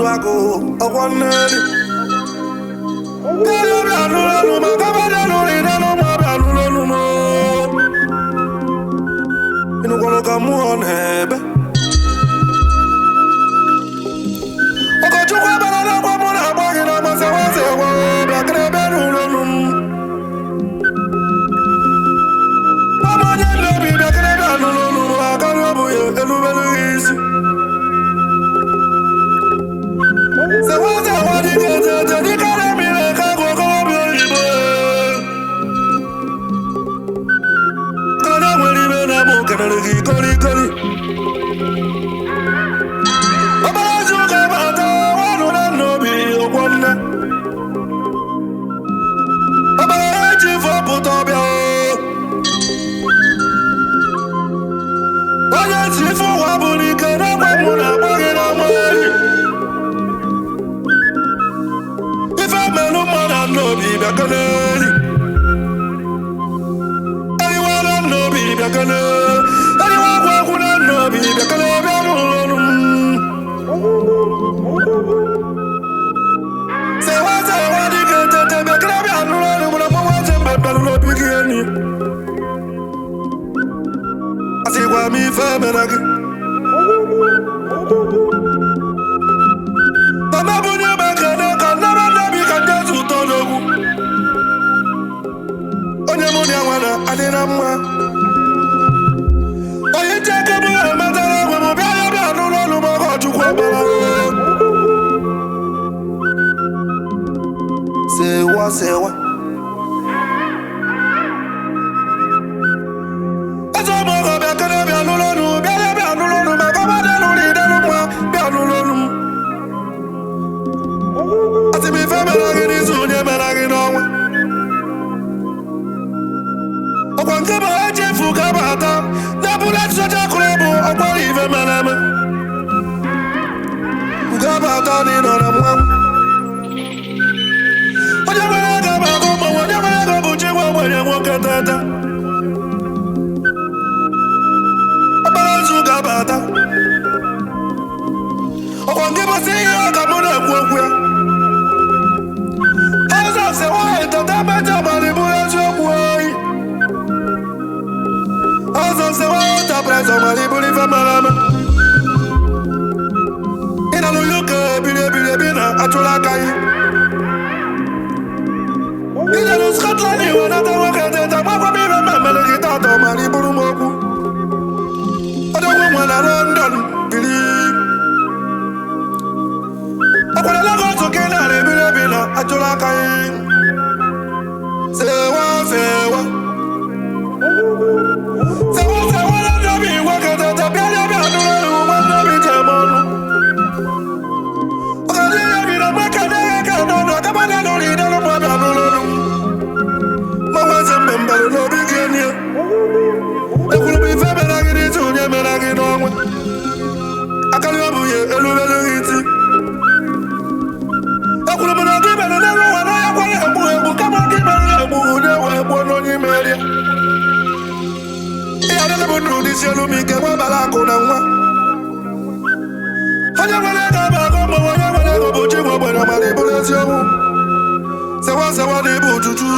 Malago, ONYE. OPUTAOBIA onye IHIEUWABUNIKE na-agba mụ na agbaghị na mmeri ife melu mma na NNOBI bịakaneri ERIWA na NNOBI bịakane ERIWA AGWUAGWU na NNOBI bịakane bịa n'ụlọnụ SEWA dịka etete bịakane bịa n'ụlọnụ mụ na mmanwa jembe bịarụ n'obi gị enyi asịkwa m ife mere gị Tamabunye bekene ka nnara nnabi ka ndị ezi ụtọ n'ogwu onye mụ na ya nwere adị na mma onye ncheke bụ ya metara egwe m bịa ya bịa n'ụlọ ọrụ m ọgọ Chukwu ọkpara sewa eze m ọgọ bịa kene bịa n'ụlọ ọrụ bịa ya bịa n'ụlọ ọrụ maka ọbada n'ụlọ idelu mma bịa n'ụlọ ọrụ m asị m ife mere gị n'izu onye mere gị n'ọnwa ọkwa nke bụ echefu gabata n'ebule soja kụrụ bụ ọgbara ife mere eme ugabata n'ịnọ na mmanwụ onye nwere ego bụ agụ mmanwụ onye nwere ego bụ chi nwa ogbenye nwoke tete ọgbara nzu gabata ọkwa nke bụsị ihe ọka mụ na-ekwu okwu ya House of SEWA entertainment abalị bụ eziokwu oyi House of SEWA enterprise abalị bụ ife mere eme ị na n'ụlọ ebi na achụla aka gị ị na n'ụ Scotland iwe nata nwoke teta gbakwa m ife mmemmere gị tata ọmara iburu m okwu odogwu nwe na London biri ọkwara Lagos ka ị nara ebi na achụla aka gị SEWA na NNOBI nwoke teta bịa bịa n'ụlọ ọrụ nwa NNOBI ji eme ọnụ ọkadị ya bi na maka na-eghe ka n'ọnụ akabana n'ụlọ idelu ma bịa n'ụlọ ọrụ mmanwa eze mbembere n'obi gị enyi ekwuru m ife mere gị n'isi onye mere gị n'ọnwa akarị ọ bụ ya elubelu gị iti ekwuru m na gị mere n'elu ụwa na ya kwara egbu kama gị mere egbu onye wee gbuo n'onye imeri ihe adịla bụ ndụ n'isi elu m ike nwa bara akụ na nwa onye nwere ego bụ agụ mmanwụ onye nwere ego bụ chi nwa ogbenye mana ịbụrụ eziokwu SEWA na ịbụ uchuchu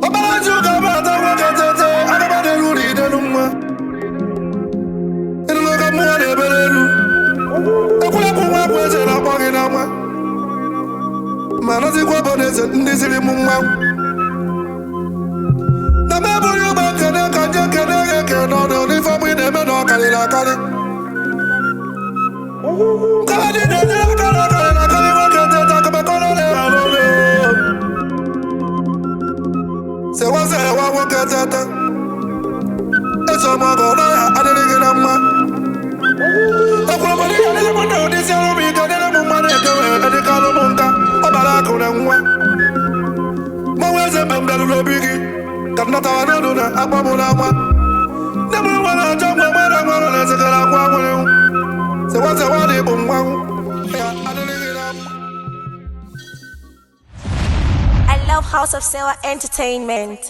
ọkpara nze Ugoabata nwoke tete agaba n'elu ụlọ idelu mma ịnụlụ oge mmụọ na-ebere elu ekwurekwu nwa AKWAEZE na-akpọ gị n'ama ma nọzikwa bụ n'eze ndị ziri m mmanwụ na m ebụghị ụgbọ nkene ka nje kene gị ekene ọnụ n'ife bụ ị na-eme na ọkarịrị akarị nkala dị na-enyere aka na ọkarịrị akarị nwoke tete akụmakọrọ na-eha n'ụlọ SEWA nwoke tete eso m ọgọ ọrụ ya adịrị gị na mma ekwuru m ihe adịrị m na ụdị isi ọrụ m ike dịrị m mma na-ekewe edịkalụ m nka ọbara akụ na nwa mmanwụ eze mgbe m bịaruru obi gị ka m natara n'elu na akpa m n'agba nne m nwere ajọ mgbe nwere nwere na ezigara akwa nwere SEWA na ịbụ mmanwụ ya adịrị gị na mma I love House of SEWA Entertainment.